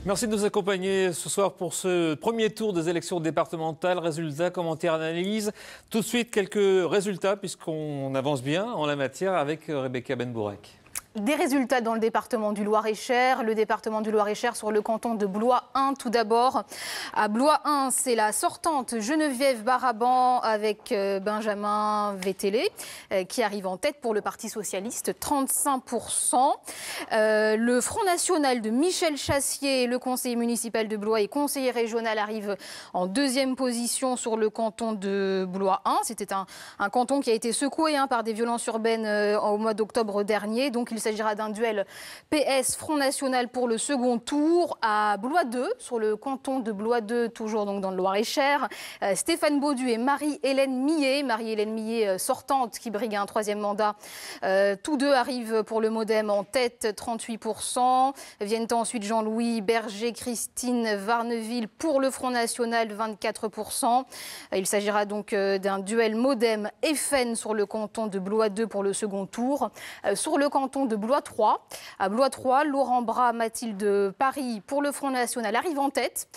Merci de nous accompagner ce soir pour ce premier tour des élections départementales. Résultats, commentaires, analyses. Tout de suite, quelques résultats puisqu'on avance bien en la matière avec Rebecca Benbourek. Des résultats dans le département du Loir-et-Cher. Le département du Loir-et-Cher sur le canton de Blois 1 tout d'abord. À Blois 1, c'est la sortante Geneviève Baraban avec Benjamin Vétélé qui arrive en tête pour le Parti socialiste, 35%. Le Front national de Michel Chassier, le conseiller municipal de Blois et conseiller régional, arrive en deuxième position sur le canton de Blois 1. C'était un canton qui a été secoué par des violences urbaines au mois d'octobre dernier. Donc il s'agira d'un duel PS Front National pour le second tour. À Blois 2, sur le canton de Blois 2, toujours donc dans le Loir-et-Cher, Stéphane Baudu et Marie-Hélène Millet. Marie-Hélène Millet, sortante, qui brigue un troisième mandat. Tous deux arrivent pour le MoDem en tête, 38%. Viennent ensuite Jean-Louis Berger, Christine Varneville pour le Front National, 24%. Il s'agira donc d'un duel MoDem-FN sur le canton de Blois 2 pour le second tour. Sur le canton de Blois 3. À Blois 3, Laurent Bras, Mathilde Paris pour le Front National arrive en tête.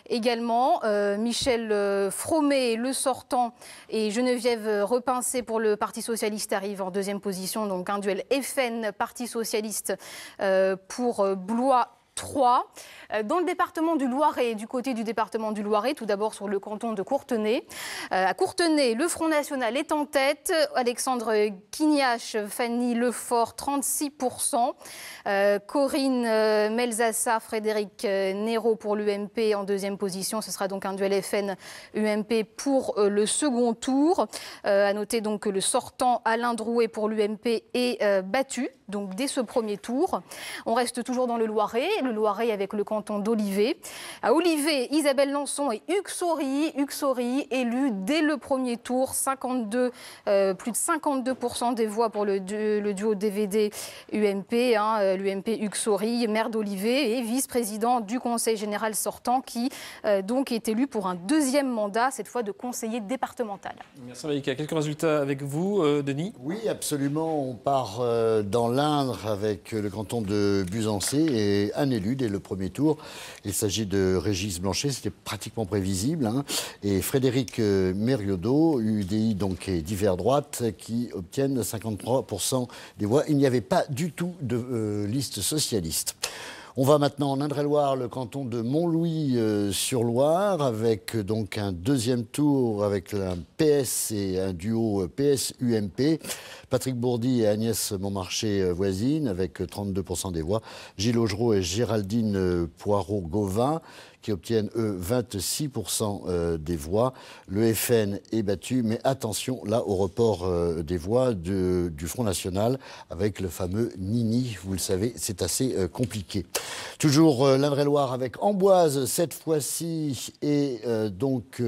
Également, Michel Fromet, le sortant, et Geneviève Repincé pour le Parti socialiste arrivent en deuxième position. Donc un duel FN Parti socialiste pour Blois 3. Dans le département du Loiret, du côté du département du Loiret, tout d'abord sur le canton de Courtenay. À Courtenay, le Front National est en tête. Alexandre Quignache, Fanny Lefort, 36%. Corinne Melzassa, Frédéric Nero pour l'UMP en deuxième position. Ce sera donc un duel FN-UMP pour le second tour. À noter donc que le sortant Alain Drouet pour l'UMP est battu, donc dès ce premier tour. On reste toujours dans le Loiret avec le canton d'Olivet. À Olivet, Isabelle Lançon et Hugues Saury élus dès le premier tour, plus de 52% des voix pour le duo DVD UMP, l'UMP Hugues Saury, maire d'Olivet et vice-président du conseil général sortant qui donc est élu pour un deuxième mandat, cette fois de conseiller départemental. Merci Maïka. Quelques résultats avec vous, Denis? Oui, absolument. On part dans l'Indre avec le canton de Buzancé et un élu dès le premier tour. Il s'agit de Régis Blanchet, c'était pratiquement prévisible. Et Frédéric Mériodot, UDI donc et Divers Droite, qui obtiennent 53% des voix. Il n'y avait pas du tout de liste socialiste. On va maintenant en Indre-et-Loire, le canton de Montlouis-sur-Loire, avec donc un deuxième tour avec un PS et un duo PS-UMP. Patrick Bourdi et Agnès Montmarché voisines avec 32% des voix. Gilles Augereau et Géraldine Poirot-Gauvin qui obtiennent, eux, 26% des voix. Le FN est battu, mais attention, là, au report des voix du Front National avec le fameux Nini. Vous le savez, c'est assez compliqué. Toujours l'Indre-et-Loire avec Amboise, cette fois-ci, et donc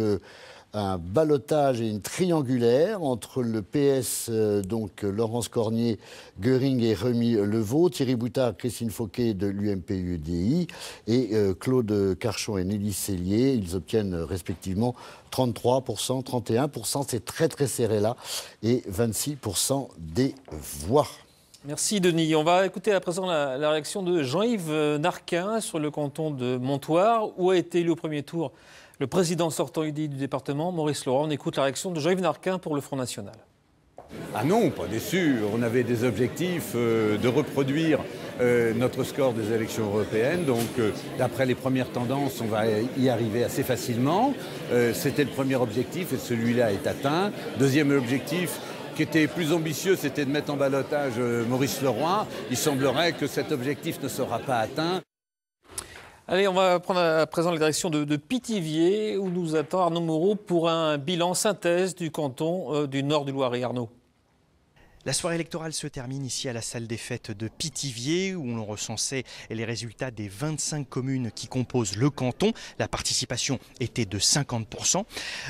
un ballottage et une triangulaire entre le PS, donc Laurence Cornier, Göring et Rémi Levaux, Thierry Boutard, Christine Fauquet de l'UMP-UDI et Claude Carchon et Nelly Sellier. Ils obtiennent respectivement 33%, 31%, c'est très très serré là, et 26% des voix. Merci Denis. On va écouter à présent la réaction de Jean-Yves Narquin sur le canton de Montoire, où a été élu au premier tour le président sortant UDI du département, Maurice Laurent. On écoute la réaction de Jean-Yves Narquin pour le Front National. Ah non, pas déçu. On avait des objectifs de reproduire notre score des élections européennes. Donc, d'après les premières tendances, on va y arriver assez facilement. C'était le premier objectif et celui-là est atteint. Deuxième objectif, qui était plus ambitieux, c'était de mettre en ballottage Maurice Leroy. Il semblerait que cet objectif ne sera pas atteint. Allez, on va prendre à présent la direction de Pithiviers, où nous attend Arnaud Moreau pour un bilan synthèse du canton du nord du Loiret. Arnaud. La soirée électorale se termine ici à la salle des fêtes de Pithiviers, où l'on recensait les résultats des 25 communes qui composent le canton. La participation était de 50%.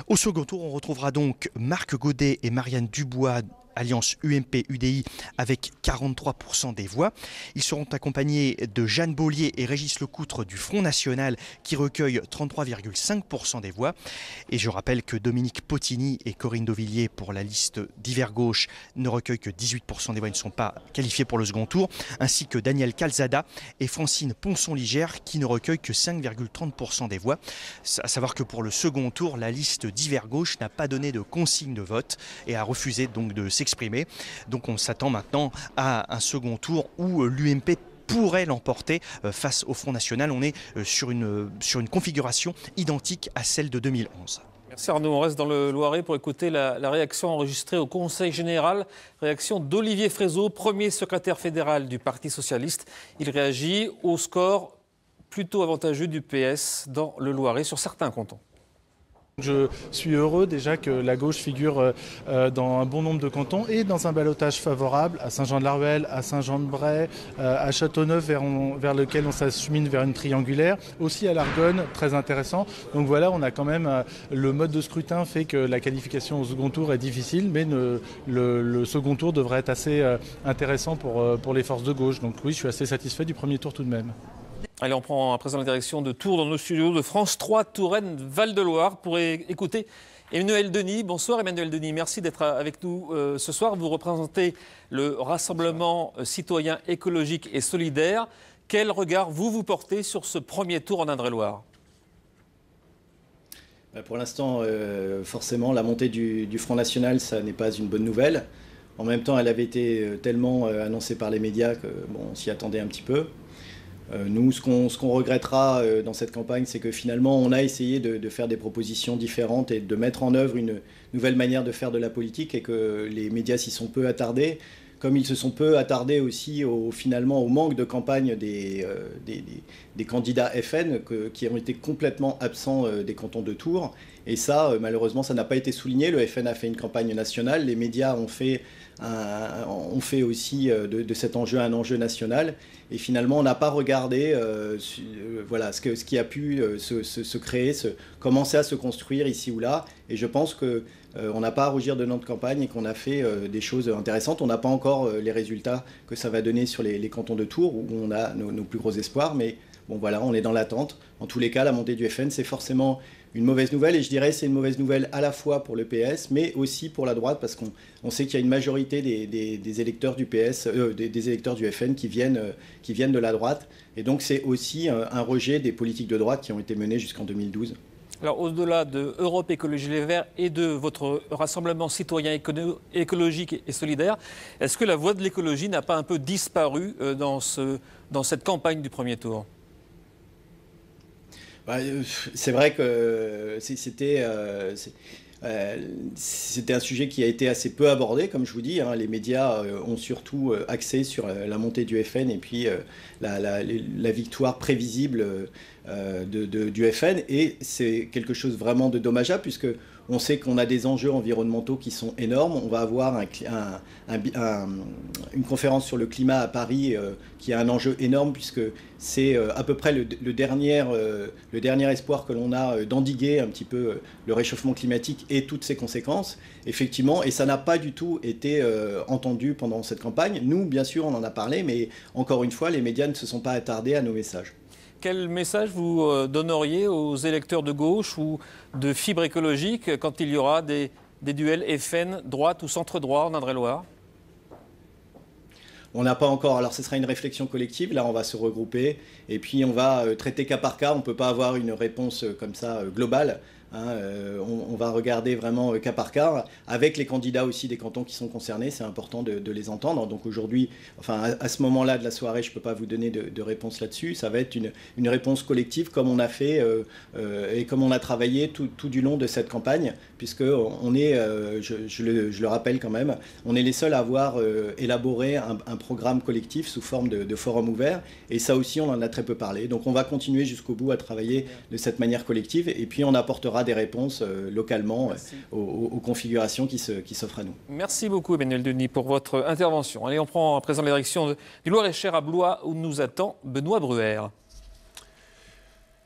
Au second tour, on retrouvera donc Marc Godet et Marianne Dubois alliance UMP-UDI avec 43% des voix. Ils seront accompagnés de Jeanne Beaulier et Régis Lecoutre du Front National qui recueillent 33,5% des voix. Et je rappelle que Dominique Potigny et Corinne Dauvilliers pour la liste d'Hiver Gauche ne recueillent que 18% des voix, ils ne sont pas qualifiés pour le second tour, ainsi que Daniel Calzada et Francine Ponson-Ligère qui ne recueillent que 5,30% des voix. À savoir que pour le second tour, la liste d'Hiver Gauche n'a pas donné de consigne de vote et a refusé donc de s'exprimer. Donc on s'attend maintenant à un second tour où l'UMP pourrait l'emporter face au Front National. On est sur une configuration identique à celle de 2011. Merci Arnaud. On reste dans le Loiret pour écouter la réaction enregistrée au Conseil général. Réaction d'Olivier Frézeau, premier secrétaire fédéral du Parti socialiste. Il réagit au score plutôt avantageux du PS dans le Loiret sur certains cantons. Je suis heureux déjà que la gauche figure dans un bon nombre de cantons et dans un ballottage favorable à Saint-Jean-de-la-Ruelle, à Saint-Jean-de-Bray, à Châteauneuf vers lequel on s'achemine vers une triangulaire, aussi à l'Argonne, très intéressant. Donc voilà, on a quand même le mode de scrutin fait que la qualification au second tour est difficile, mais le second tour devrait être assez intéressant pour les forces de gauche. Donc oui, je suis assez satisfait du premier tour tout de même. Allez, on prend à présent la direction de Tours dans nos studios de France 3 Touraine Val-de-Loire pour écouter Emmanuel Denis. Bonsoir Emmanuel Denis, merci d'être avec nous ce soir. Vous représentez le Rassemblement citoyen écologique et solidaire. Quel regard vous portez sur ce premier tour en Indre-et-Loire ? Pour l'instant, forcément, la montée du Front National, ça n'est pas une bonne nouvelle. En même temps, elle avait été tellement annoncée par les médias qu'on s'y attendait un petit peu. Nous, ce qu'on regrettera dans cette campagne, c'est que finalement, on a essayé de faire des propositions différentes et de mettre en œuvre une nouvelle manière de faire de la politique et que les médias s'y sont peu attardés, comme ils se sont peu attardés aussi finalement au manque de campagne des candidats FN qui ont été complètement absents des cantons de Tours. Et ça, malheureusement, ça n'a pas été souligné. Le FN a fait une campagne nationale, les médias ont fait aussi de cet enjeu un enjeu national. Et finalement, on n'a pas regardé ce qui a pu se créer, commencer à se construire ici ou là. Et je pense qu'on n'a pas à rougir de notre campagne et qu'on a fait des choses intéressantes. On n'a pas encore les résultats que ça va donner sur les cantons de Tours, où on a nos plus gros espoirs. Mais bon, voilà, on est dans l'attente. En tous les cas, la montée du FN, c'est forcément une mauvaise nouvelle. Et je dirais c'est une mauvaise nouvelle à la fois pour le PS, mais aussi pour la droite, parce qu'on sait qu'il y a une majorité des électeurs du PS, des électeurs du FN qui viennent de la droite. Et donc c'est aussi un rejet des politiques de droite qui ont été menées jusqu'en 2012. Alors au-delà de Europe Écologie Les Verts et de votre Rassemblement citoyen écologique et solidaire, est-ce que la voie de l'écologie n'a pas un peu disparu dans cette campagne du premier tour ? C'est vrai que c'était un sujet qui a été assez peu abordé, comme je vous dis. Les médias ont surtout axé sur la montée du FN et puis la victoire prévisible du FN. Et c'est quelque chose vraiment de dommageable puisque on sait qu'on a des enjeux environnementaux qui sont énormes. On va avoir une conférence sur le climat à Paris qui a un enjeu énorme puisque c'est à peu près le dernier espoir que l'on a d'endiguer un petit peu le réchauffement climatique et toutes ses conséquences, effectivement. Et ça n'a pas du tout été entendu pendant cette campagne. Nous, bien sûr, on en a parlé, mais encore une fois, les médias ne se sont pas attardés à nos messages. Quel message vous donneriez aux électeurs de gauche ou de fibre écologique quand il y aura des duels FN, droite ou centre-droit en Indre-et-Loire ? On n'a pas encore, alors ce sera une réflexion collective, là on va se regrouper et puis on va traiter cas par cas, on ne peut pas avoir une réponse comme ça globale. On va regarder vraiment cas par cas, avec les candidats aussi des cantons qui sont concernés, c'est important de les entendre. Donc aujourd'hui, enfin à ce moment-là de la soirée, je ne peux pas vous donner de réponse là-dessus. Ça va être une réponse collective comme on a fait et comme on a travaillé tout du long de cette campagne, puisque on est, je le rappelle quand même, on est les seuls à avoir élaboré un programme collectif sous forme de forum ouvert, et ça aussi on en a très peu parlé. Donc on va continuer jusqu'au bout à travailler de cette manière collective, et puis on apportera des réponses localement aux configurations qui s'offrent à nous. Merci beaucoup Emmanuel Denis pour votre intervention. Allez, on prend à présent la direction du Loir-et-Cher à Blois où nous attend Benoît Bruère.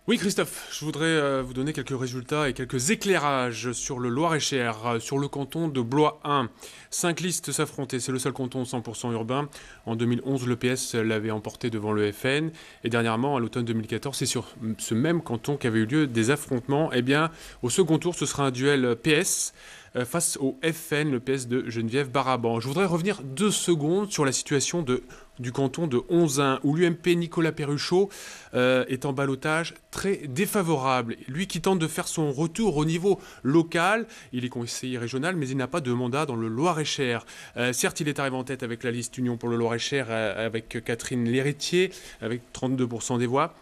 Oui Christophe, je voudrais vous donner quelques résultats et quelques éclairages sur le Loir-et-Cher, sur le canton de Blois 1. 5 listes s'affrontaient, c'est le seul canton 100% urbain. En 2011, le PS l'avait emporté devant le FN. Et dernièrement, à l'automne 2014, c'est sur ce même canton qu'avaient eu lieu des affrontements. Eh bien, au second tour, ce sera un duel PS face au FN, le PS de Geneviève Baraban. Je voudrais revenir 2 secondes sur la situation du canton de Onzain, où l'UMP Nicolas Perruchot est en ballottage très défavorable. Lui qui tente de faire son retour au niveau local, il est conseiller régional, mais il n'a pas de mandat dans le Loir-et-Cher. Certes, il est arrivé en tête avec la liste Union pour le Loir-et-Cher, avec Catherine Léritier, avec 32% des voix.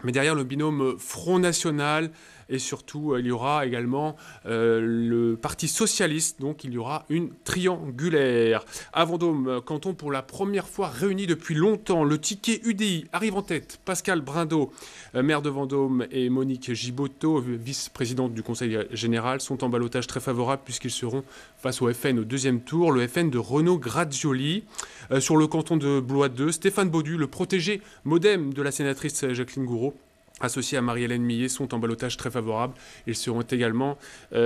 Mais derrière le binôme Front National, et surtout il y aura également le Parti Socialiste, donc il y aura une triangulaire. À Vendôme, canton pour la première fois réuni depuis longtemps, le ticket UDI arrive en tête. Pascal Brindot, maire de Vendôme, et Monique Giboteau, vice-présidente du Conseil général, sont en ballottage très favorable puisqu'ils seront face au FN au 2e tour, le FN de Renaud Grazioli. Sur le canton de Blois 2, Stéphane Baudu, le protégé modem de la sénatrice Jacqueline Gouraud, associés à Marie-Hélène Millet, sont en ballottage très favorable. Ils seront également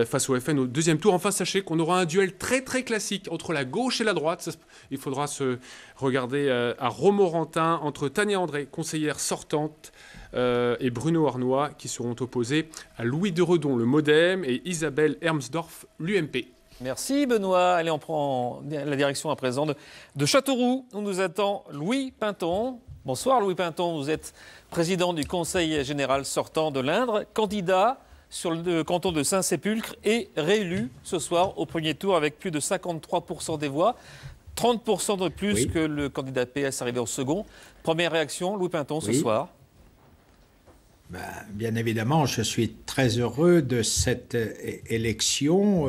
face au FN au 2e tour. Enfin, sachez qu'on aura un duel très très classique entre la gauche et la droite. Il faudra se regarder à Romorantin entre Tania André, conseillère sortante, et Bruno Arnois, qui seront opposés à Louis de Redon, le MoDem, et Isabelle Hermsdorf, l'UMP. Merci Benoît. Allez, on prend la direction à présent de Châteauroux, où nous attend Louis Pinton. Bonsoir Louis Pinton, vous êtes président du Conseil général sortant de l'Indre, candidat sur le canton de Saint-Sépulcre et réélu ce soir au premier tour avec plus de 53% des voix, 30% de plus que le candidat PS arrivé au second. Première réaction, Louis Pinton, ce soir. Bien évidemment, je suis très heureux de cette élection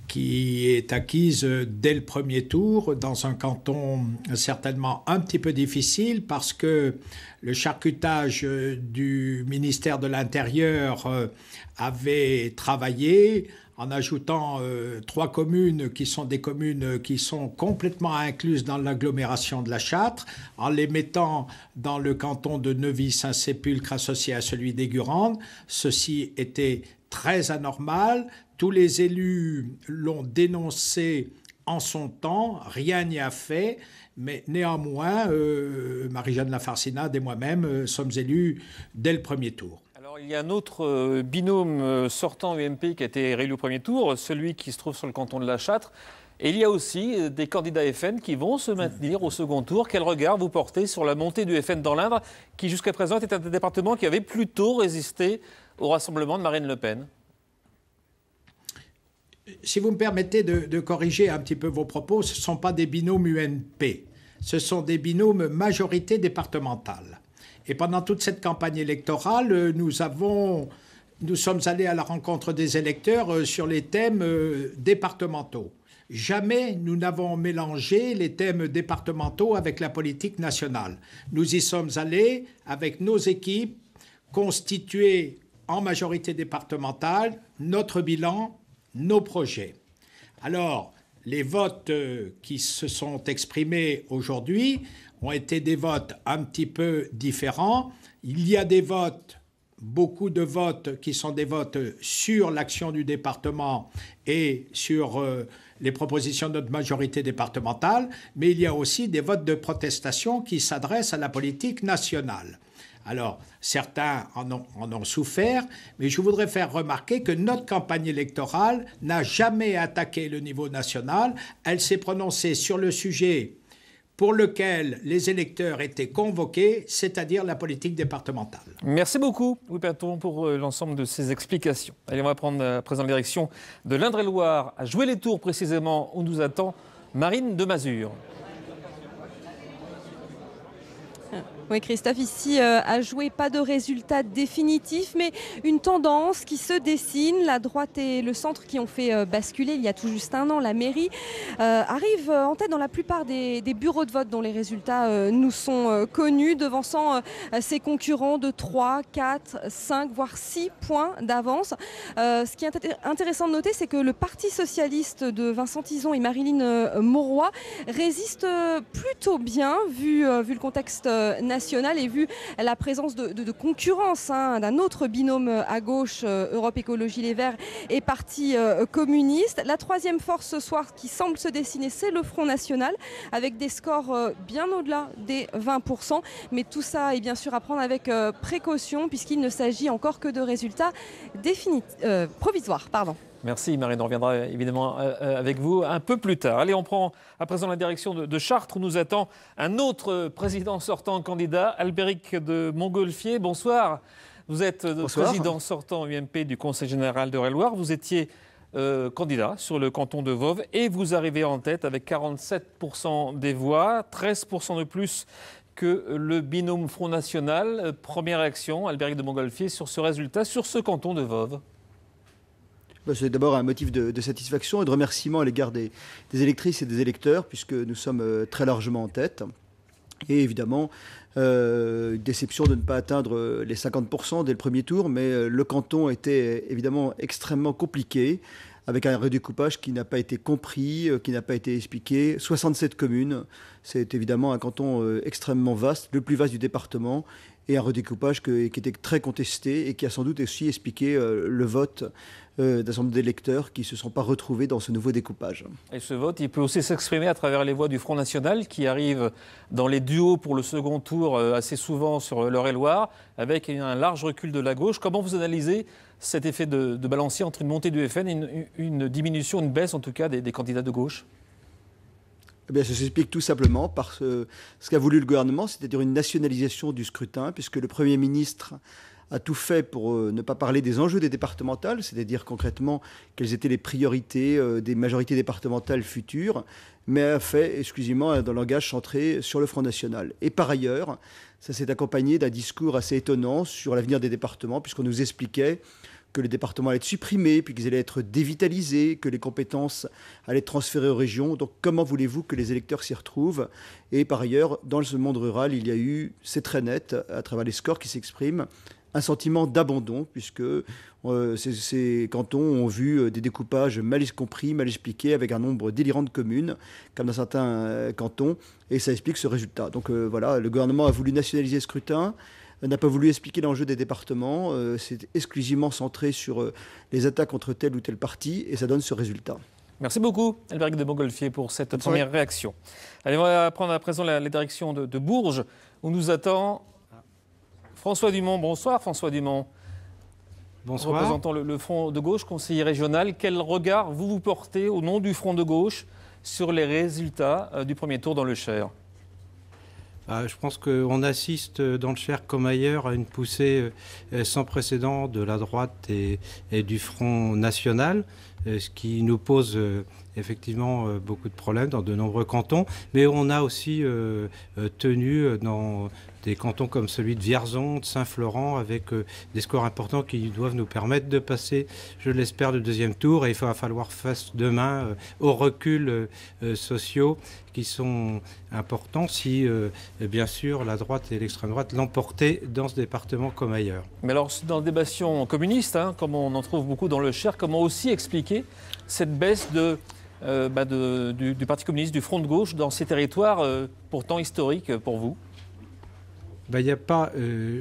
qui est acquise dès le premier tour dans un canton certainement un petit peu difficile parce que le charcutage du ministère de l'Intérieur avait travaillé en ajoutant 3 communes qui sont des communes qui sont complètement incluses dans l'agglomération de la Châtre, en les mettant dans le canton de Neuvy-Saint-Sépulcre associé à celui d'Aigurande. Ceci était très anormal. Tous les élus l'ont dénoncé en son temps, rien n'y a fait, mais néanmoins, Marie-Jeanne Lafarcinade et moi-même sommes élus dès le premier tour. Alors, il y a un autre binôme sortant UMP qui a été réélu au premier tour, celui qui se trouve sur le canton de la Châtre. Et il y a aussi des candidats FN qui vont se maintenir au second tour. Quel regard vous portez sur la montée du FN dans l'Indre, qui jusqu'à présent était un département qui avait plutôt résisté au rassemblement de Marine Le Pen? Si vous me permettez de corriger un petit peu vos propos, ce ne sont pas des binômes UMP, ce sont des binômes majorité départementale. Et pendant toute cette campagne électorale, nous sommes allés à la rencontre des électeurs sur les thèmes départementaux. Jamais nous n'avons mélangé les thèmes départementaux avec la politique nationale. Nous y sommes allés avec nos équipes constituées en majorité départementale, notre bilan, nos projets. Alors, les votes qui se sont exprimés aujourd'hui ont été des votes un petit peu différents. Il y a des votes, beaucoup de votes qui sont des votes sur l'action du département et sur les propositions de notre majorité départementale, mais il y a aussi des votes de protestation qui s'adressent à la politique nationale. Alors, certains en ont souffert, mais je voudrais faire remarquer que notre campagne électorale n'a jamais attaqué le niveau national. Elle s'est prononcée sur le sujet pour lequel les électeurs étaient convoqués, c'est-à-dire la politique départementale. Merci beaucoup, Louis Pinton, pour l'ensemble de ces explications. Allez, on va prendre à présent la direction de l'Indre-et-Loire, à Jouer-les-Tours précisément, où nous attend Marine de Mazure. Oui, Christophe, ici, à Jouer, pas de résultat définitif, mais une tendance qui se dessine. La droite et le centre qui ont fait basculer il y a tout juste un an la mairie arrivent en tête dans la plupart des bureaux de vote dont les résultats nous sont connus, devançant ses concurrents de 3, 4, 5, voire 6 points d'avance. Ce qui est intéressant de noter, c'est que le Parti socialiste de Vincent Tison et Marilyn Mauroy résiste plutôt bien, vu le contexte national. National et vu la présence de concurrence d'un autre binôme à gauche, Europe Écologie Les Verts et Parti communiste. La troisième force ce soir qui semble se dessiner, c'est le Front National avec des scores bien au-delà des 20%. Mais tout ça est bien sûr à prendre avec précaution puisqu'il ne s'agit encore que de résultats provisoires. Merci Marine, on reviendra évidemment avec vous un peu plus tard. Allez, on prend à présent la direction de Chartres où nous attend un autre président sortant candidat, Albéric de Montgolfier. Bonsoir, vous êtes président sortant UMP du Conseil général d'Eure-et-Loire. Vous étiez candidat sur le canton de Voves et vous arrivez en tête avec 47% des voix, 13% de plus que le binôme Front National. Première réaction, Albéric de Montgolfier, sur ce résultat, sur ce canton de Voves. C'est d'abord un motif de satisfaction et de remerciement à l'égard des électrices et des électeurs, puisque nous sommes très largement en tête. Et évidemment, une déception de ne pas atteindre les 50% dès le premier tour, mais le canton était évidemment extrêmement compliqué, avec un redécoupage qui n'a pas été compris, qui n'a pas été expliqué. 67 communes, c'est évidemment un canton extrêmement vaste, le plus vaste du département, et un redécoupage qui était très contesté et qui a sans doute aussi expliqué le vote d'un certain nombre d'électeurs qui ne se sont pas retrouvés dans ce nouveau découpage. Et ce vote, il peut aussi s'exprimer à travers les voix du Front National qui arrivent dans les duos pour le second tour assez souvent sur l'Eure-et-Loire, avec un large recul de la gauche. Comment vous analysez cet effet de balancier entre une montée du FN et une diminution, une baisse en tout cas des candidats de gauche ? Eh bien, ça s'explique tout simplement par ce qu'a voulu le gouvernement, c'est-à-dire une nationalisation du scrutin, puisque le Premier ministre a tout fait pour ne pas parler des enjeux des départementales, c'est-à-dire concrètement quelles étaient les priorités des majorités départementales futures, mais a fait exclusivement dans le langage centré sur le Front National. Et par ailleurs, ça s'est accompagné d'un discours assez étonnant sur l'avenir des départements, puisqu'on nous expliquait que les départements allaient être supprimés, puis qu'ils allaient être dévitalisés, que les compétences allaient être transférées aux régions. Donc comment voulez-vous que les électeurs s'y retrouvent ? Et par ailleurs, dans ce monde rural, il y a eu, c'est très net, à travers les scores qui s'expriment, un sentiment d'abandon, puisque ces cantons ont vu des découpages mal compris, mal expliqués, avec un nombre délirant de communes, comme dans certains cantons, et ça explique ce résultat. Donc voilà, le gouvernement a voulu nationaliser le scrutin, n'a pas voulu expliquer l'enjeu des départements, c'est exclusivement centré sur les attaques contre tel ou tel parti, et ça donne ce résultat. Merci beaucoup, Albéric de Montgolfier, pour cette première réaction. Allez, on va prendre à présent la direction de Bourges, où nous attend François Dumont. Bonsoir, François Dumont. Bonsoir. Représentant le Front de gauche, conseiller régional. Quel regard vous portez au nom du Front de gauche sur les résultats du premier tour dans le Cher ? Je pense qu'on assiste dans le Cher comme ailleurs à une poussée sans précédent de la droite et du Front national, ce qui nous pose effectivement beaucoup de problèmes dans de nombreux cantons. Mais on a aussi tenu dans des cantons comme celui de Vierzon, de Saint-Florent, avec des scores importants qui doivent nous permettre de passer, je l'espère, le deuxième tour. Et il va falloir faire demain aux reculs sociaux qui sont importants si, bien sûr, la droite et l'extrême droite l'emportaient dans ce département comme ailleurs. Mais alors, dans le débat communiste, comme on en trouve beaucoup dans le Cher, comment aussi expliquer cette baisse du Parti communiste, du Front de gauche, dans ces territoires pourtant historiques pour vous ? Il n'y a pas,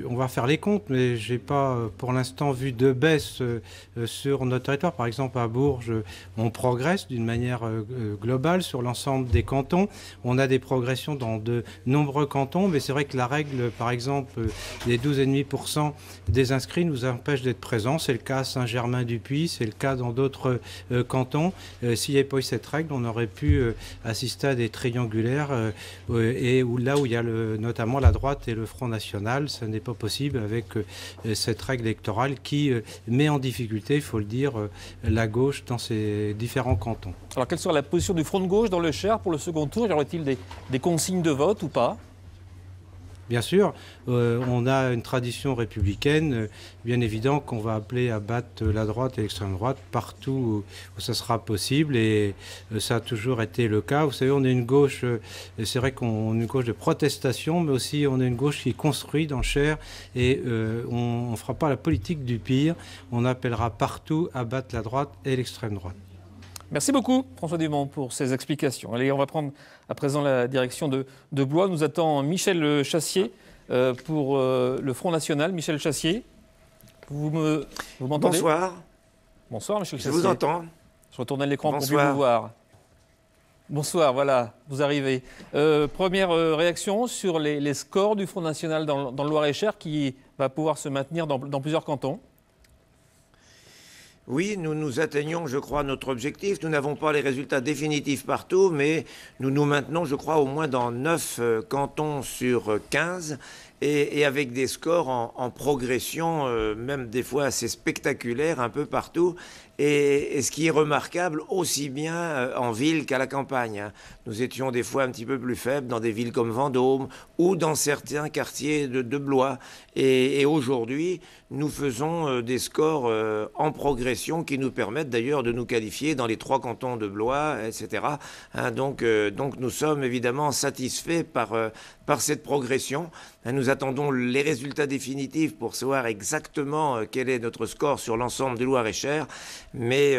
on va faire les comptes, mais je n'ai pas pour l'instant vu de baisse sur notre territoire. Par exemple, à Bourges, on progresse d'une manière globale sur l'ensemble des cantons. On a des progressions dans de nombreux cantons, mais c'est vrai que la règle, par exemple, des 12,5% des inscrits nous empêche d'être présents. C'est le cas à Saint-Germain-du-Puy, c'est le cas dans d'autres cantons. S'il n'y avait pas eu cette règle, on aurait pu assister à des triangulaires et là où il y a notamment la droite et le Front National, ça n'est pas possible avec cette règle électorale qui met en difficulté, il faut le dire, la gauche dans ces différents cantons. Alors quelle sera la position du Front de gauche dans le Cher pour le second tour ? Y aurait-il des consignes de vote ou pas ? Bien sûr, on a une tradition républicaine, bien évident qu'on va appeler à battre la droite et l'extrême droite partout où ça sera possible, et ça a toujours été le cas. Vous savez, on est une gauche, c'est vrai qu'on est une gauche de protestation, mais aussi on est une gauche qui construit dans le Cher, et on ne fera pas la politique du pire, on appellera partout à battre la droite et l'extrême droite. Merci beaucoup, François Dumont, pour ces explications. Allez, on va prendre à présent la direction de Blois. Nous attend Michel Chassier, pour le Front National. Michel Chassier, vous m'entendez? Bonsoir. Bonsoir, Michel Chassier. Je vous entends. Je retourne à l'écran pour mieux vous voir. Bonsoir, voilà, vous arrivez. Première réaction sur les scores du Front National dans le Loir-et-Cher qui va pouvoir se maintenir dans plusieurs cantons. Oui, nous atteignons, je crois, notre objectif. Nous n'avons pas les résultats définitifs partout, mais nous nous maintenons, je crois, au moins dans 9 cantons sur 15, et avec des scores en progression, même des fois assez spectaculaires, un peu partout. Et ce qui est remarquable, aussi bien en ville qu'à la campagne. Hein. Nous étions des fois un petit peu plus faibles dans des villes comme Vendôme ou dans certains quartiers de Blois. Et aujourd'hui, nous faisons des scores en progression qui nous permettent d'ailleurs de nous qualifier dans les 3 cantons de Blois, etc. Hein, donc nous sommes évidemment satisfaits par cette progression. Hein, nous attendons les résultats définitifs pour savoir exactement quel est notre score sur l'ensemble du Loir-et-Cher. Mais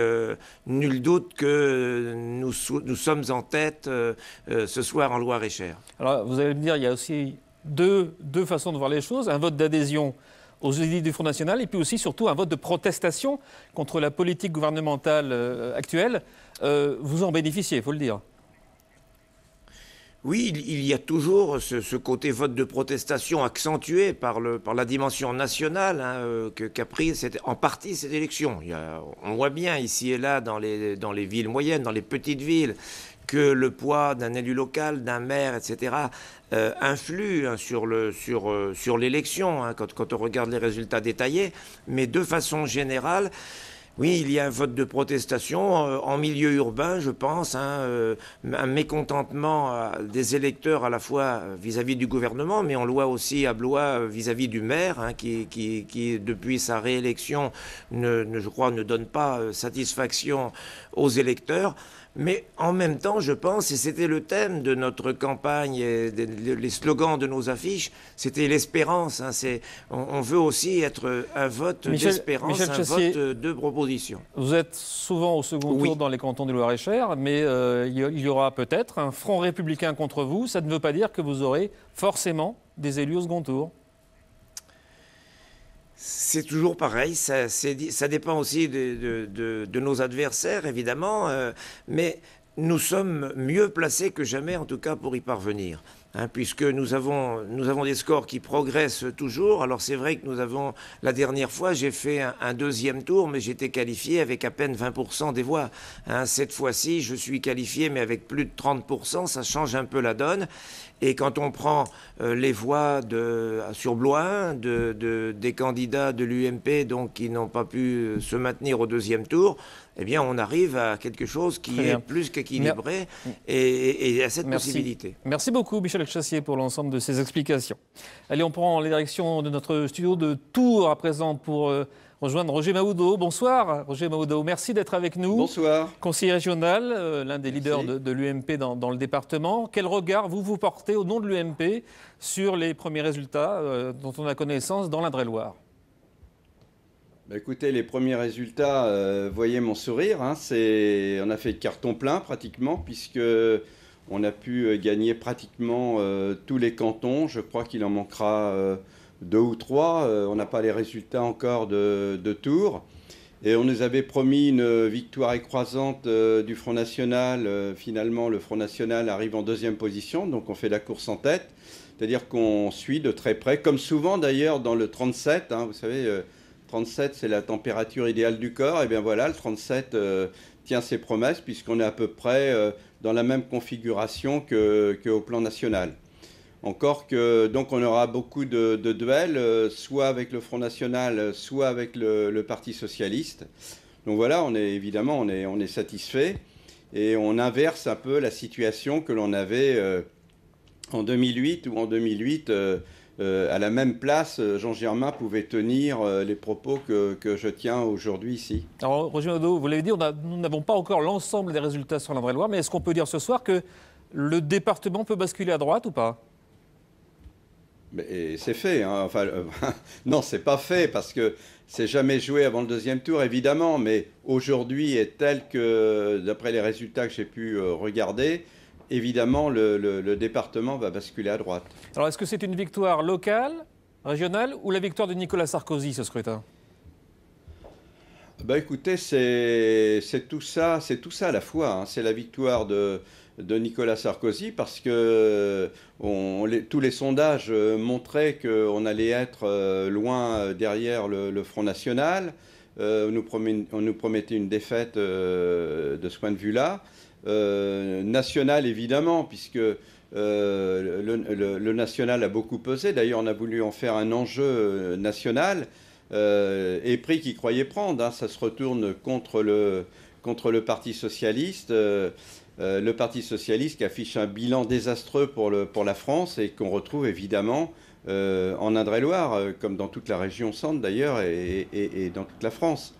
nul doute que nous sommes en tête ce soir en Loir-et-Cher. Alors, vous allez me dire, il y a aussi deux façons de voir les choses. Un vote d'adhésion aux idées du Front National et puis aussi, surtout, un vote de protestation contre la politique gouvernementale actuelle. Vous en bénéficiez, il faut le dire. Oui, il y a toujours ce côté vote de protestation accentué par la dimension nationale hein, qu'a pris en partie cette élection. On voit bien ici et là dans les villes moyennes, dans les petites villes, que le poids d'un élu local, d'un maire, etc., influe hein, sur l'élection hein, quand on regarde les résultats détaillés. Mais de façon générale, oui, il y a un vote de protestation en milieu urbain, je pense, hein, un mécontentement des électeurs à la fois vis-à-vis du gouvernement, mais on le voit aussi à Blois vis-à-vis du maire, hein, qui depuis sa réélection, je crois, ne donne pas satisfaction aux électeurs. Mais en même temps, je pense, et c'était le thème de notre campagne, et les slogans de nos affiches, c'était l'espérance. Hein, on veut aussi être un vote d'espérance, un vote de proposition. Vous êtes souvent au second tour dans les cantons du Loir-et-Cher, mais il y aura peut-être un front républicain contre vous. Ça ne veut pas dire que vous aurez forcément des élus au second tour. C'est toujours pareil, ça dépend aussi de nos adversaires, évidemment, mais nous sommes mieux placés que jamais, en tout cas, pour y parvenir. Hein, puisque nous avons des scores qui progressent toujours. Alors c'est vrai que la dernière fois, j'ai fait un deuxième tour, mais j'étais qualifié avec à peine 20% des voix. Hein, cette fois-ci, je suis qualifié, mais avec plus de 30%, ça change un peu la donne. Et quand on prend les voix sur Blois, des candidats de l'UMP donc, qui n'ont pas pu se maintenir au deuxième tour, eh bien, on arrive à quelque chose qui est plus qu'équilibré et à cette possibilité. Merci beaucoup, Michel Chassier, pour l'ensemble de ces explications. Allez, on prend les directions de notre studio de Tours à présent pour rejoindre Roger Mahoudeau. Bonsoir, Roger Mahoudeau. Merci d'être avec nous. Bonsoir. Conseiller régional, l'un des leaders de l'UMP dans le département. Quel regard vous portez au nom de l'UMP sur les premiers résultats dont on a connaissance dans l'Indre-et-Loire ? Écoutez, les premiers résultats, voyez mon sourire. Hein, on a fait carton plein pratiquement, puisque on a pu gagner pratiquement tous les cantons. Je crois qu'il en manquera 2 ou 3. On n'a pas les résultats encore de Tours. Et on nous avait promis une victoire écrasante du Front National. Finalement, le Front National arrive en 2e position, donc on fait la course en tête. C'est-à-dire qu'on suit de très près, comme souvent d'ailleurs dans le 37. Hein, vous savez, 37, c'est la température idéale du corps. Et bien voilà, le 37 tient ses promesses, puisqu'on est à peu près dans la même configuration qu'au plan national. Encore que, donc, on aura beaucoup de duels, soit avec le Front National, soit avec le Parti Socialiste. Donc voilà, on est satisfait. Et on inverse un peu la situation que l'on avait en 2008, où en 2008, à la même place, Jean Germain pouvait tenir les propos que je tiens aujourd'hui ici. Alors, Roger Mahoudeau, vous l'avez dit, nous n'avons pas encore l'ensemble des résultats sur l'Indre-et-Loire, mais est-ce qu'on peut dire ce soir que le département peut basculer à droite ou pas ? Mais c'est fait. Hein. Enfin, non, c'est pas fait parce que c'est jamais joué avant le 2e tour, évidemment. Mais aujourd'hui est tel que, d'après les résultats que j'ai pu regarder, évidemment, le département va basculer à droite. Alors, est-ce que c'est une victoire locale, régionale, ou la victoire de Nicolas Sarkozy, ce scrutin? Bah écoutez, c'est tout ça à la fois, hein. C'est la victoire de Nicolas Sarkozy parce que tous les sondages montraient qu'on allait être loin derrière le Front National. On nous promettait une défaite de ce point de vue-là. National, évidemment, puisque le national a beaucoup pesé. D'ailleurs, on a voulu en faire un enjeu national. Et pris qui croyait prendre, hein. Ça se retourne contre le Parti socialiste. Le Parti socialiste qui affiche un bilan désastreux pour la France et qu'on retrouve évidemment en Indre-et-Loire, comme dans toute la région centre d'ailleurs et dans toute la France.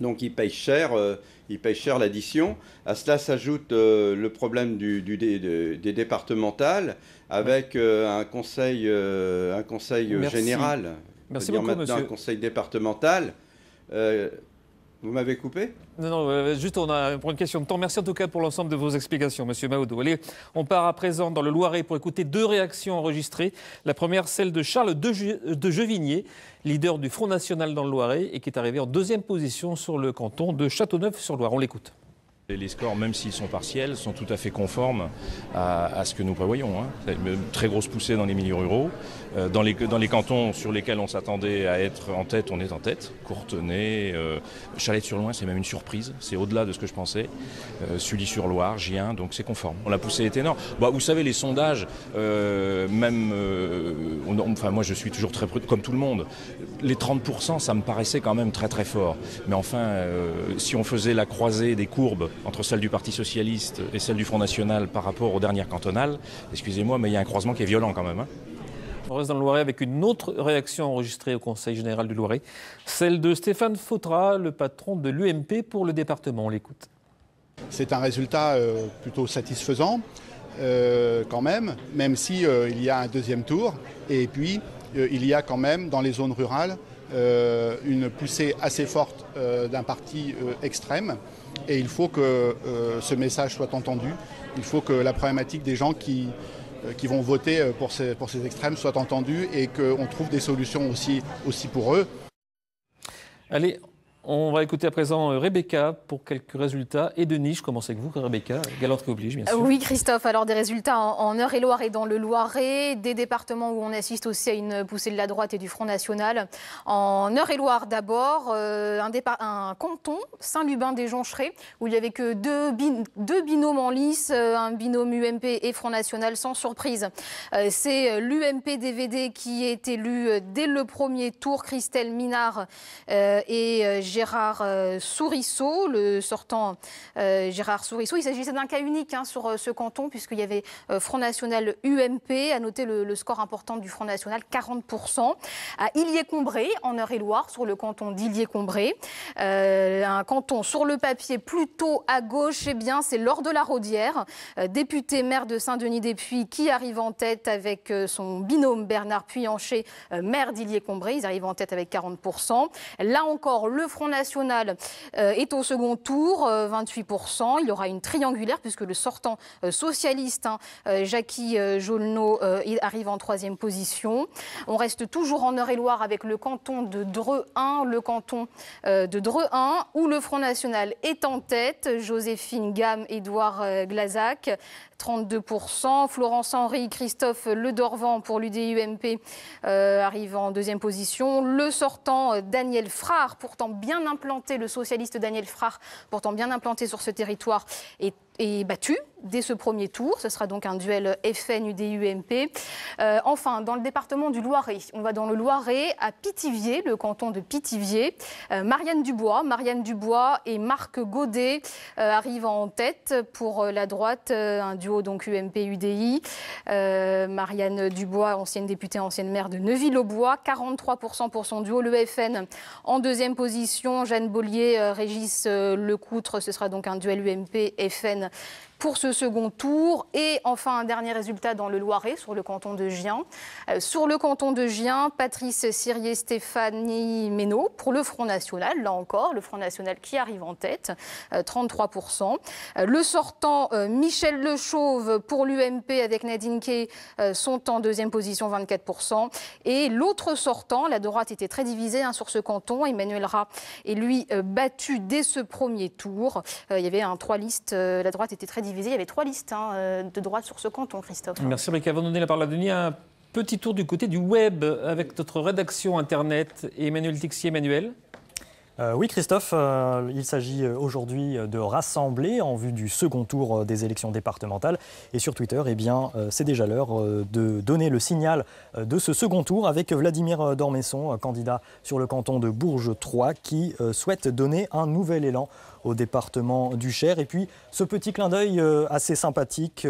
Donc il paye cher l'addition. À cela s'ajoute le problème des départementales avec un conseil général. Merci beaucoup, beaucoup, maintenant monsieur. Un conseil départemental. Vous m'avez coupé? Non, juste pour une question de temps. Merci en tout cas pour l'ensemble de vos explications, monsieur Maodo. Allez, on part à présent dans le Loiret pour écouter 2 réactions enregistrées. La première, celle de Charles de Gevigné, leader du Front National dans le Loiret et qui est arrivé en 2e position sur le canton de Châteauneuf-sur-Loire. On l'écoute. Les scores, même s'ils sont partiels, sont tout à fait conformes à ce que nous prévoyons, hein. Une très grosse poussée dans les milieux ruraux. Dans les cantons sur lesquels on s'attendait à être en tête, on est en tête. Courtenay, Chalais-sur-Loing, c'est même une surprise. C'est au-delà de ce que je pensais. Sully-sur-Loire, Gien, donc c'est conforme. La poussée est énorme. Vous savez, les sondages, moi je suis toujours très prudent, comme tout le monde. Les 30%, ça me paraissait quand même très très fort. Mais enfin, si on faisait la croisée des courbes entre celle du Parti Socialiste et celle du Front National par rapport aux dernières cantonales, excusez-moi, mais il y a un croisement qui est violent quand même, hein. On reste dans le Loiret avec une autre réaction enregistrée au Conseil général du Loiret, celle de Stéphane Fautra, le patron de l'UMP pour le département. On l'écoute. C'est un résultat plutôt satisfaisant quand même si il y a un 2e tour. Et puis, il y a quand même dans les zones rurales une poussée assez forte d'un parti extrême. Et il faut que ce message soit entendu. Il faut que la problématique des gens qui vont voter pour ces extrêmes soit entendue et qu'on trouve des solutions aussi pour eux. Allez, on va écouter à présent Rebecca pour quelques résultats. Et Denis, je commence avec vous, Rebecca. Galanterie oblige, bien sûr. Oui, Christophe. Alors, des résultats en Eure-et-Loire et dans le Loiret, des départements où on assiste aussi à une poussée de la droite et du Front National. En Eure-et-Loire, d'abord, un canton, Saint-Lubin-des-Joncherets, où il n'y avait que deux binômes en lice, un binôme UMP et Front National, sans surprise. C'est l'UMP-DVD qui est élu dès le premier tour, Christelle Minard et Gérard Sourisseau, le sortant Gérard Sourisseau. Il s'agissait d'un cas unique sur ce canton, puisqu'il y avait Front National UMP. À noter le score important du Front National, 40%. À Illier-Combré, en Eure-et-Loire, sur le canton d'Illier-Combré. Un canton sur le papier plutôt à gauche, eh bien, c'est Laure de la Raudière, député maire de Saint-Denis-des-Puys, qui arrive en tête avec son binôme Bernard Puyanché, maire d'Illier-Combré. Ils arrivent en tête avec 40%. Là encore, le Front National est au second tour, 28%. Il y aura une triangulaire puisque le sortant socialiste, Jackie Jolneau, arrive en 3e position. On reste toujours en Eure-et-Loire avec le canton de Dreux 1, où le Front National est en tête. Joséphine Gamme, Édouard Glazac, 32%. Florence Henry, Christophe Ledorvan pour l'UDI-UMP arrive en 2e position. Le sortant Daniel Frard, pourtant bien implanté, le socialiste Daniel Frard, pourtant bien implanté sur ce territoire, est battu dès ce premier tour. Ce sera donc un duel FN-UDI-UMP. Enfin, dans le département du Loiret, on va dans le Loiret à Pithiviers, le canton de Pithiviers. Marianne Dubois et Marc Godet arrivent en tête pour la droite, un duo donc UMP-UDI. Marianne Dubois, ancienne députée, ancienne maire de Neuville-aux-Bois, 43% pour son duo. Le FN en 2e position, Jeanne Bollier, Régis Lecoutre, ce sera donc un duel UMP-FN, pour ce second tour. Et enfin, un dernier résultat dans le Loiret, sur le canton de Gien. Sur le canton de Gien, Patrice Sirier, Stéphanie Ménaud pour le Front National. Là encore, le Front National qui arrive en tête, 33%. Le sortant, Michel Lechauve pour l'UMP avec Nadine Kay sont en deuxième position, 24%. Et l'autre sortant, la droite était très divisée sur ce canton. Emmanuel Rat est lui battu dès ce premier tour. Il y avait trois listes, la droite était très divisée. Il y avait 3 listes de droite sur ce canton, Christophe. Merci Brica. Avant de donner la parole à Denis, un petit tour du côté du web avec notre rédaction Internet et Emmanuel Tixier. Emmanuel. Oui Christophe, il s'agit aujourd'hui de rassembler en vue du second tour des élections départementales. Et sur Twitter, eh bien, c'est déjà l'heure de donner le signal de ce second tour avec Vladimir Dormesson, candidat sur le canton de Bourges 3, qui souhaite donner un nouvel élan au département du Cher. Et puis ce petit clin d'œil assez sympathique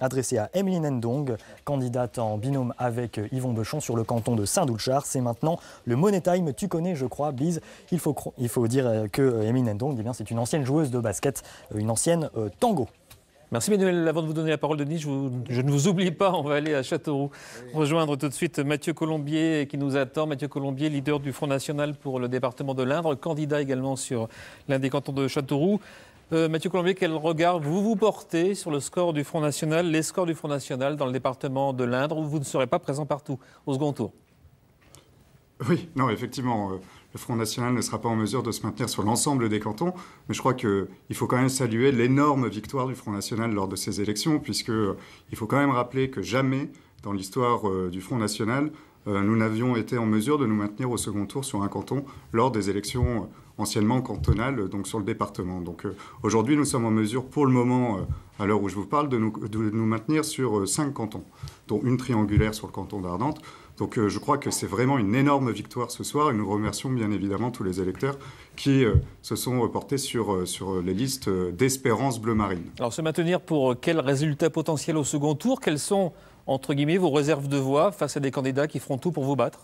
adressé à Emeline Ndong, candidate en binôme avec Yvon Bechon sur le canton de Saint-Doulchard. C'est maintenant le Money Time. Tu connais, je crois, Blise. Il faut dire que Emeline Ndong, c'est une ancienne joueuse de basket, une ancienne tango. Merci Manuel. Avant de vous donner la parole, Denis, je ne vous oublie pas, on va aller à Châteauroux rejoindre tout de suite Mathieu Colombier qui nous attend. Mathieu Colombier, leader du Front National pour le département de l'Indre, candidat également sur l'un des cantons de Châteauroux. Mathieu Colombier, quel regard vous portez sur le score du Front National, les scores du Front National dans le département de l'Indre où vous ne serez pas présent partout au second tour? Oui, non, effectivement, le Front National ne sera pas en mesure de se maintenir sur l'ensemble des cantons, mais je crois qu'il faut quand même saluer l'énorme victoire du Front National lors de ces élections, puisqu'il faut quand même rappeler que jamais dans l'histoire du Front National, nous n'avions été en mesure de nous maintenir au second tour sur un canton lors des élections anciennement cantonales, donc sur le département. Donc aujourd'hui, nous sommes en mesure, pour le moment, à l'heure où je vous parle, de nous maintenir sur 5 cantons, dont une triangulaire sur le canton d'Ardentes. Donc je crois que c'est vraiment une énorme victoire ce soir et nous remercions bien évidemment tous les électeurs qui se sont reportés sur les listes d'Espérance Bleu Marine. Alors se maintenir pour quel résultat potentiel au second tour? Quelles sont, entre guillemets, vos réserves de voix face à des candidats qui feront tout pour vous battre?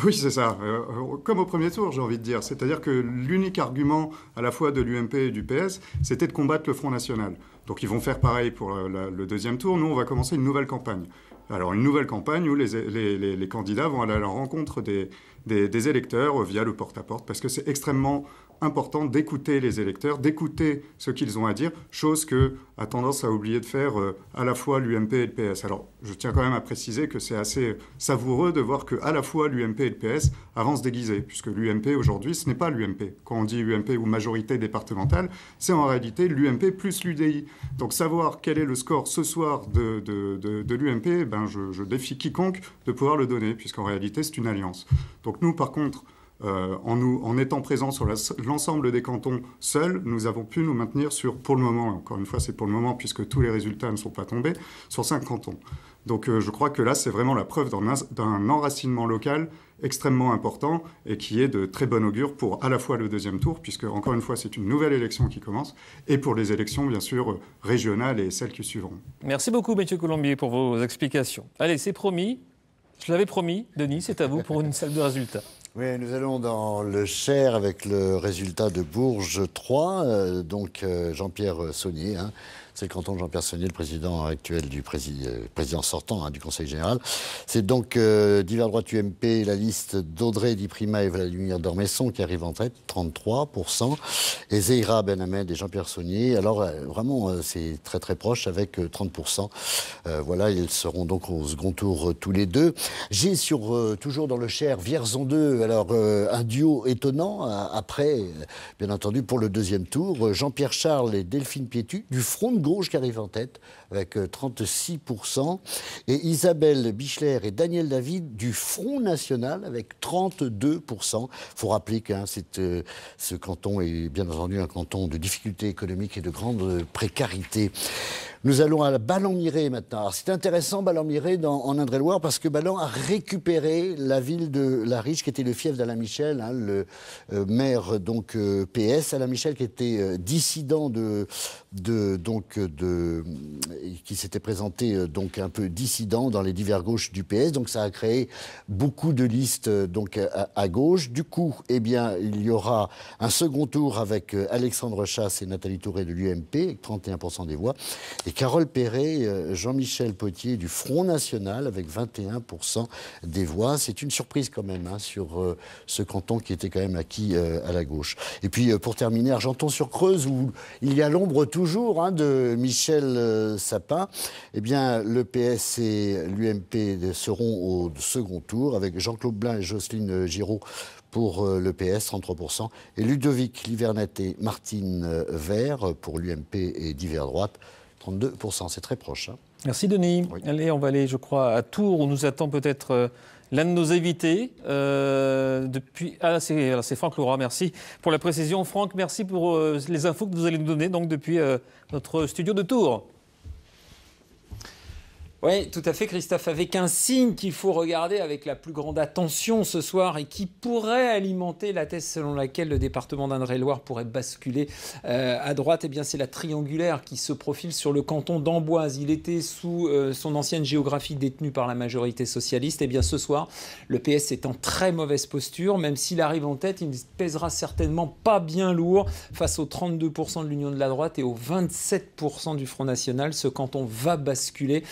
Oui, c'est ça. Comme au premier tour, j'ai envie de dire. C'est-à-dire que l'unique argument à la fois de l'UMP et du PS, c'était de combattre le Front National. Donc ils vont faire pareil pour le deuxième tour. Nous, on va commencer une nouvelle campagne. Alors une nouvelle campagne où les candidats vont aller à la rencontre des électeurs via le porte-à-porte, parce que c'est extrêmement important d'écouter les électeurs, d'écouter ce qu'ils ont à dire, chose que a tendance à oublier de faire à la fois l'UMP et le PS. Alors, je tiens quand même à préciser que c'est assez savoureux de voir qu'à la fois l'UMP et le PS avancent déguisés, puisque l'UMP aujourd'hui, ce n'est pas l'UMP. Quand on dit UMP ou majorité départementale, c'est en réalité l'UMP plus l'UDI. Donc savoir quel est le score ce soir de l'UMP, je défie quiconque de pouvoir le donner, puisqu'en réalité, c'est une alliance. Donc nous, par contre, en étant présents sur l'ensemble des cantons seuls, nous avons pu nous maintenir pour le moment, encore une fois c'est pour le moment puisque tous les résultats ne sont pas tombés, sur 5 cantons. Donc je crois que là c'est vraiment la preuve d'un enracinement local extrêmement important et qui est de très bon augure pour à la fois le deuxième tour, puisque encore une fois c'est une nouvelle élection qui commence, et pour les élections bien sûr régionales et celles qui suivront. Merci beaucoup Mathieu Colombier pour vos explications. Allez, c'est promis, je l'avais promis, Denis, c'est à vous pour une salle de résultats. Oui, nous allons dans le Cher avec le résultat de Bourges 3, donc Jean-Pierre Saunier. C'est le canton de Jean-Pierre Saunier, le président actuel du président sortant du Conseil général. C'est donc divers droite UMP, la liste d'Audrey Di Prima et Vladimir Dormesson qui arrivent en tête, 33%. Et Zehra Ben Ahmed et Jean-Pierre Saunier. Alors vraiment, c'est très très proche avec 30%. Voilà, ils seront donc au second tour tous les deux. J'ai toujours dans le Cher, Vierzon 2, alors un duo étonnant après, bien entendu, pour le deuxième tour. Jean-Pierre Charles et Delphine Piétu du Front de gauche qui arrive en tête avec 36%, et Isabelle Bichler et Daniel David du Front National avec 32%. Il faut rappeler que ce canton est bien entendu un canton de difficultés économiques et de grande précarité. Nous allons à Ballon-Miré maintenant. Alors c'est intéressant, Ballon-Miré en Indre-et-Loire, parce que Ballon a récupéré la ville de La Riche, qui était le fief d'Alain Michel, hein, le maire donc PS. Alain Michel, qui était dissident qui s'était présenté donc un peu dissident dans les divers gauches du PS. Donc ça a créé beaucoup de listes donc à gauche. Du coup, eh bien, il y aura un second tour avec Alexandre Chasse et Nathalie Touré de l'UMP, avec 31% des voix. Et Carole Perret, Jean-Michel Potier du Front National avec 21% des voix. C'est une surprise quand même hein, sur ce canton qui était quand même acquis à la gauche. Et puis pour terminer, Argenton-sur-Creuse, où il y a l'ombre toujours hein, de Michel Sapin, eh bien le PS et l'UMP seront au second tour avec Jean-Claude Blin et Jocelyne Giraud pour le PS, 33%, et Ludovic Livernette et Martine Vert pour l'UMP et Divers Droite, 32%. C'est très proche. Hein. Merci Denis. Oui. Allez, on va aller, je crois, à Tours, où nous attend peut-être l'un de nos invités. C'est Franck Laura, merci pour la précision. Franck, merci pour les infos que vous allez nous donner donc, depuis notre studio de Tours. Oui, tout à fait, Christophe, avec un signe qu'il faut regarder avec la plus grande attention ce soir et qui pourrait alimenter la thèse selon laquelle le département d'Indre-et-Loire pourrait basculer à droite. Eh bien, c'est la triangulaire qui se profile sur le canton d'Amboise. Il était sous son ancienne géographie détenue par la majorité socialiste. Eh bien, ce soir, le PS est en très mauvaise posture. Même s'il arrive en tête, il ne pèsera certainement pas bien lourd face aux 32% de l'Union de la droite et aux 27% du Front National. Ce canton va basculer.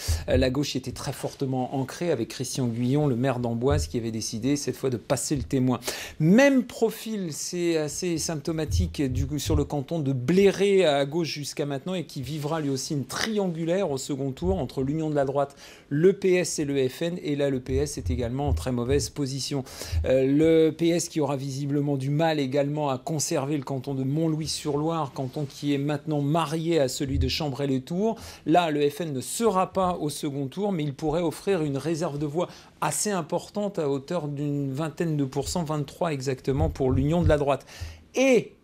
La gauche y était très fortement ancrée avec Christian Guyon, le maire d'Amboise, qui avait décidé cette fois de passer le témoin. Même profil, c'est assez symptomatique sur le canton de Bléré à gauche jusqu'à maintenant et qui vivra lui aussi une triangulaire au second tour entre l'Union de la droite, le PS et le FN. Et là, le PS est également en très mauvaise position. Le PS qui aura visiblement du mal également à conserver le canton de Montlouis-sur-Loire, canton qui est maintenant marié à celui de Chambray-les-Tours. Là, le FN ne sera pas au second tour, mais il pourrait offrir une réserve de voix assez importante à hauteur d'une vingtaine de pourcents, 23 exactement pour l'Union de la droite. Et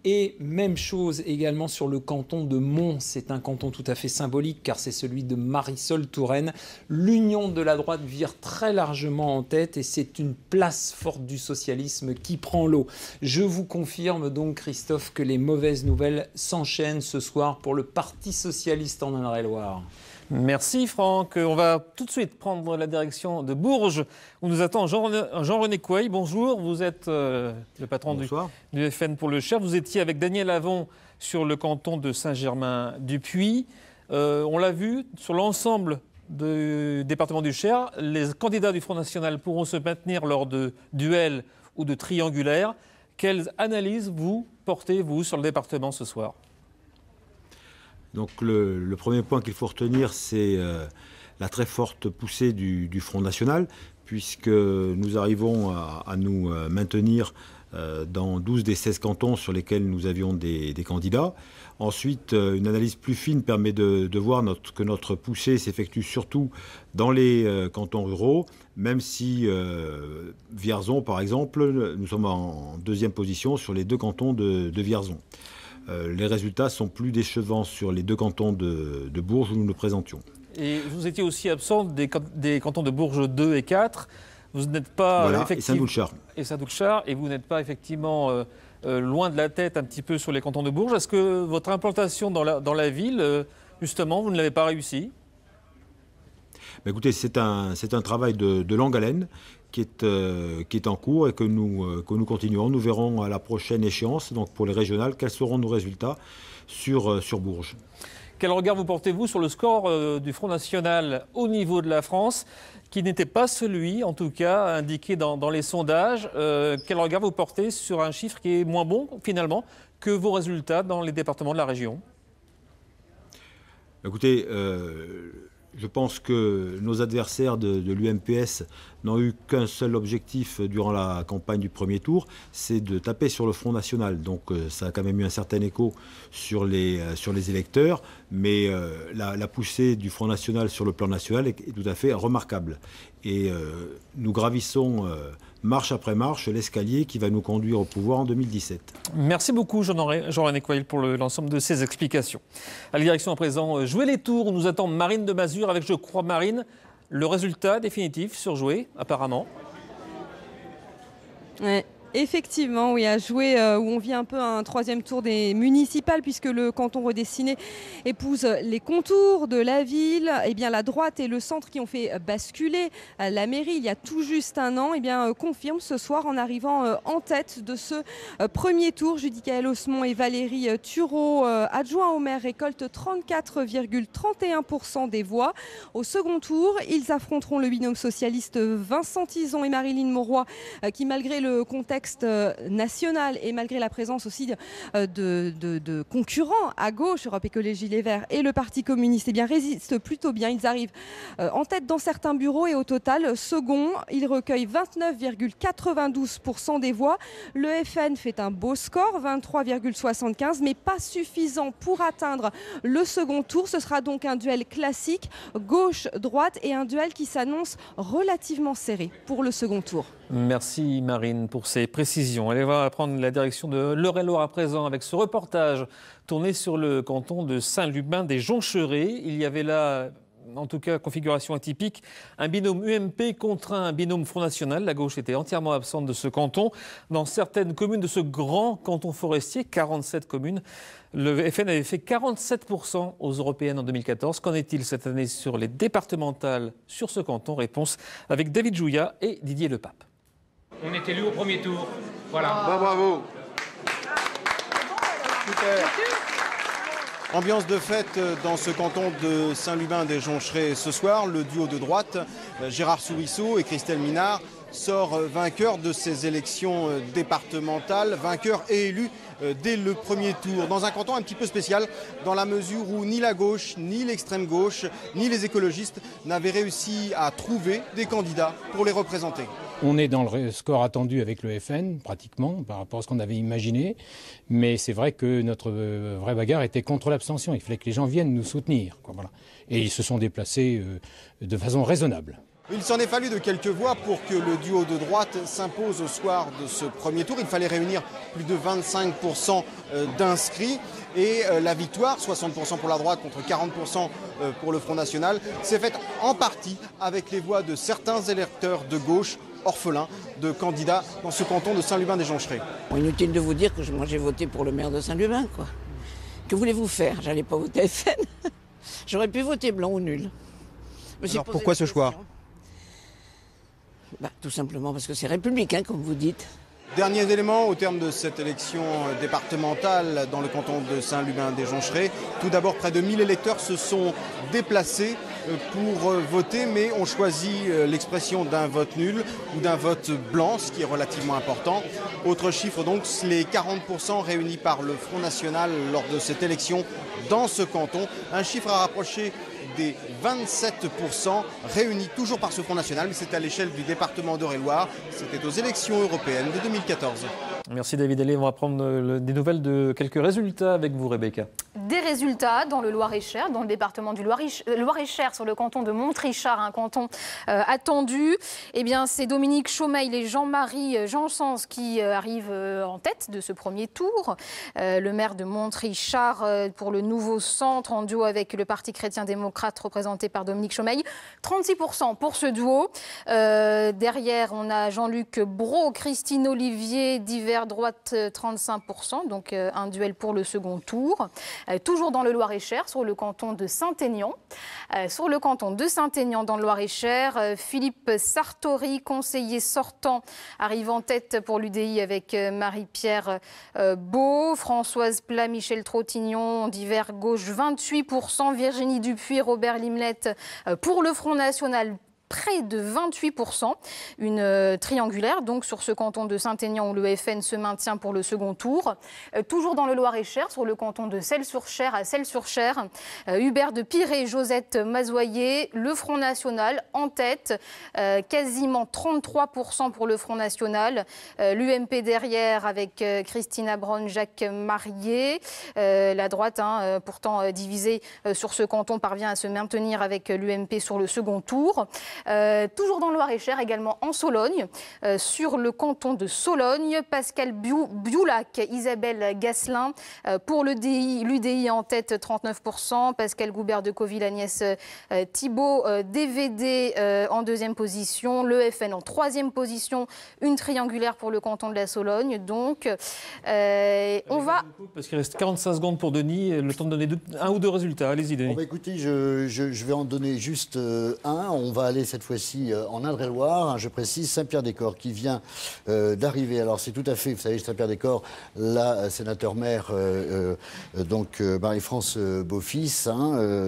même chose également sur le canton de Mons. C'est un canton tout à fait symbolique car c'est celui de Marisol Touraine. L'Union de la droite vire très largement en tête et c'est une place forte du socialisme qui prend l'eau. Je vous confirme donc, Christophe, que les mauvaises nouvelles s'enchaînent ce soir pour le Parti socialiste en Indre-et-Loire. Merci Franck. On va tout de suite prendre la direction de Bourges où nous attend Jean-René Couey. Bonjour, vous êtes le patron du FN pour le Cher. Vous étiez avec Daniel Avon sur le canton de Saint-Germain-du-Puy. On l'a vu, sur l'ensemble du département du Cher, les candidats du Front National pourront se maintenir lors de duels ou de triangulaires. Quelles analyses vous portez, vous, sur le département ce soir ? Donc le premier point qu'il faut retenir, c'est la très forte poussée du Front National, puisque nous arrivons à nous maintenir dans 12 des 16 cantons sur lesquels nous avions des candidats. Ensuite, une analyse plus fine permet de voir que notre poussée s'effectue surtout dans les cantons ruraux, même si Vierzon, par exemple, nous sommes en deuxième position sur les 2 cantons de Vierzon. Les résultats sont plus décevants sur les 2 cantons de Bourges où nous nous présentions. Et vous étiez aussi absent des cantons de Bourges 2 et 4. Vous n'êtes pas et Saint-Doulchard. Et vous n'êtes pas effectivement loin de la tête un petit peu sur les cantons de Bourges. Est-ce que votre implantation dans la ville, justement, vous ne l'avez pas réussi ? Écoutez, c'est un travail de longue haleine qui est en cours et que nous continuerons. Nous verrons à la prochaine échéance, donc pour les régionales, quels seront nos résultats sur Bourges. Quel regard vous portez-vous sur le score du Front National au niveau de la France, qui n'était pas celui, en tout cas, indiqué dans les sondages ? Quel regard vous portez sur un chiffre qui est moins bon, finalement, que vos résultats dans les départements de la région ? Écoutez, je pense que nos adversaires de l'UMPS n'ont eu qu'un seul objectif durant la campagne du premier tour, c'est de taper sur le Front National. Donc ça a quand même eu un certain écho sur les électeurs, mais la poussée du Front National sur le plan national est tout à fait remarquable. Et nous gravissons marche après marche, l'escalier qui va nous conduire au pouvoir en 2017. Merci beaucoup Jean-René Coyle pour l'ensemble de ces explications. À la direction à présent, jouer les tours, nous attend Marine de Mazure avec, je crois, Marine, le résultat définitif sur jouer, apparemment. Ouais. Effectivement, oui, à jouer où on vit un peu un troisième tour des municipales puisque le canton redessiné épouse les contours de la ville. Eh bien, la droite et le centre qui ont fait basculer la mairie il y a tout juste un an, confirment ce soir en arrivant en tête de ce premier tour. Judicaël Osmond et Valérie Thureau, adjoints au maire, récoltent 34,31% des voix. Au second tour, ils affronteront le binôme socialiste Vincent Tison et Maryline Mauroy qui, malgré le contexte national et malgré la présence aussi de concurrents à gauche, Europe Écologie Les Verts et le Parti communiste, résistent plutôt bien. Ils arrivent en tête dans certains bureaux et au total, second, ils recueillent 29,92% des voix. Le FN fait un beau score, 23,75, mais pas suffisant pour atteindre le second tour. Ce sera donc un duel classique, gauche-droite, et un duel qui s'annonce relativement serré pour le second tour. Merci Marine pour ces précisions. Allez, on va prendre la direction de l'Eure-et-Loir à présent avec ce reportage tourné sur le canton de Saint-Lubin des Joncherets. Il y avait là, en tout cas, configuration atypique, un binôme UMP contre un binôme Front National. La gauche était entièrement absente de ce canton. Dans certaines communes de ce grand canton forestier, 47 communes, le FN avait fait 47% aux européennes en 2014. Qu'en est-il cette année sur les départementales sur ce canton? Réponse avec David Jouya et Didier Lepape. On est élu au premier tour. Voilà. Bravo. Super. Ambiance de fête dans ce canton de Saint-Lubin des Joncherets ce soir. Le duo de droite, Gérard Sourisseau et Christelle Minard, sort vainqueur de ces élections départementales, vainqueur et élu dès le premier tour, dans un canton un petit peu spécial, dans la mesure où ni la gauche, ni l'extrême gauche, ni les écologistes n'avaient réussi à trouver des candidats pour les représenter. On est dans le score attendu avec le FN, pratiquement, par rapport à ce qu'on avait imaginé. Mais c'est vrai que notre vraie bagarre était contre l'abstention. Il fallait que les gens viennent nous soutenir, quoi, voilà. Et ils se sont déplacés de façon raisonnable. Il s'en est fallu de quelques voix pour que le duo de droite s'impose au soir de ce premier tour. Il fallait réunir plus de 25% d'inscrits. Et la victoire, 60% pour la droite contre 40% pour le Front National, s'est faite en partie avec les voix de certains électeurs de gauche orphelins de candidats dans ce canton de Saint-Lubin des Joncherets. Inutile de vous dire que moi j'ai voté pour le maire de Saint-Lubin, quoi. Que voulez-vous faire? J'allais pas voter FN. J'aurais pu voter blanc ou nul. Alors pourquoi ce choix? Tout simplement parce que c'est républicain, comme vous dites. Dernier élément au terme de cette élection départementale dans le canton de Saint-Lubin des Joncherets. Tout d'abord, près de 1000 électeurs se sont déplacés pour voter, mais ont choisi l'expression d'un vote nul ou d'un vote blanc, ce qui est relativement important. Autre chiffre donc, les 40% réunis par le Front National lors de cette élection dans ce canton. Un chiffre à rapprocher des 27% réunis toujours par ce Front National, mais c'est à l'échelle du département d'Eure-et-Loir. C'était aux élections européennes de 2014. Merci David. Allez, on va prendre des nouvelles de quelques résultats avec vous, Rebecca. Des résultats dans le Loir-et-Cher, dans le département du Loir-et-Cher, sur le canton de Montrichard, un canton attendu. Eh bien, c'est Dominique Chaumeil et Jean-Marie Janssens qui arrivent en tête de ce premier tour. Le maire de Montrichard pour le nouveau centre, en duo avec le Parti chrétien-démocrate représenté par Dominique Chaumeil. 36% pour ce duo. Derrière, on a Jean-Luc Brault, Christine Olivier, divers droite 35%, donc un duel pour le second tour. Toujours dans le Loir-et-Cher, sur le canton de Saint-Aignan. Sur le canton de Saint-Aignan, dans le Loir-et-Cher, Philippe Sartori, conseiller sortant, arrive en tête pour l'UDI avec Marie-Pierre Beau. Françoise Plat, Michel Trottignon, divers gauche 28%. Virginie Dupuis, Robert Limlette pour le Front National, près de 28%, une triangulaire donc sur ce canton de Saint-Aignan où le FN se maintient pour le second tour. Toujours dans le Loir-et-Cher, sur le canton de Celles-sur-Cher à Celles-sur-Cher, Hubert de Piré, Josette Mazoyer, le Front National en tête, quasiment 33% pour le Front National, l'UMP derrière avec Christina Braun, Jacques Marié, la droite pourtant divisée sur ce canton parvient à se maintenir avec l'UMP sur le second tour. Toujours dans le Loir-et-Cher, également en Sologne, sur le canton de Sologne, Pascal Bioulac, Isabelle Gasselin, pour l'UDI en tête 39%, Pascal Goubert de Coville, Agnès Thibault, DVD en deuxième position, le FN en troisième position, une triangulaire pour le canton de la Sologne. Donc, on va... Parce qu'il reste 45 secondes pour Denis, le temps de donner un ou deux résultats. Allez-y, Denis. Écoutez, je vais en donner juste un. On va aller cette fois-ci en Indre-et-Loire. Je précise, Saint-Pierre-des-Corps qui vient d'arriver. Alors, c'est tout à fait, vous savez, Saint-Pierre-des-Corps, la sénateur-maire, donc Marie-France Beaufils,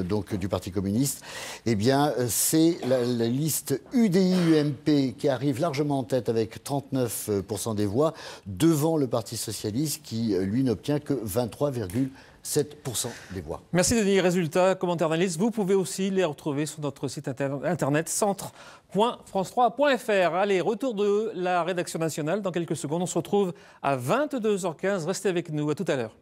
donc du Parti communiste. Eh bien, c'est la liste UDI-UMP qui arrive largement en tête avec 39% des voix, devant le Parti socialiste qui, lui, n'obtient que 23,7% des voix. Merci Denis. Résultats, commentaires d'analyse, vous pouvez aussi les retrouver sur notre site internet centre.france3.fr. Allez, retour de la rédaction nationale. Dans quelques secondes, on se retrouve à 22h15. Restez avec nous. À tout à l'heure.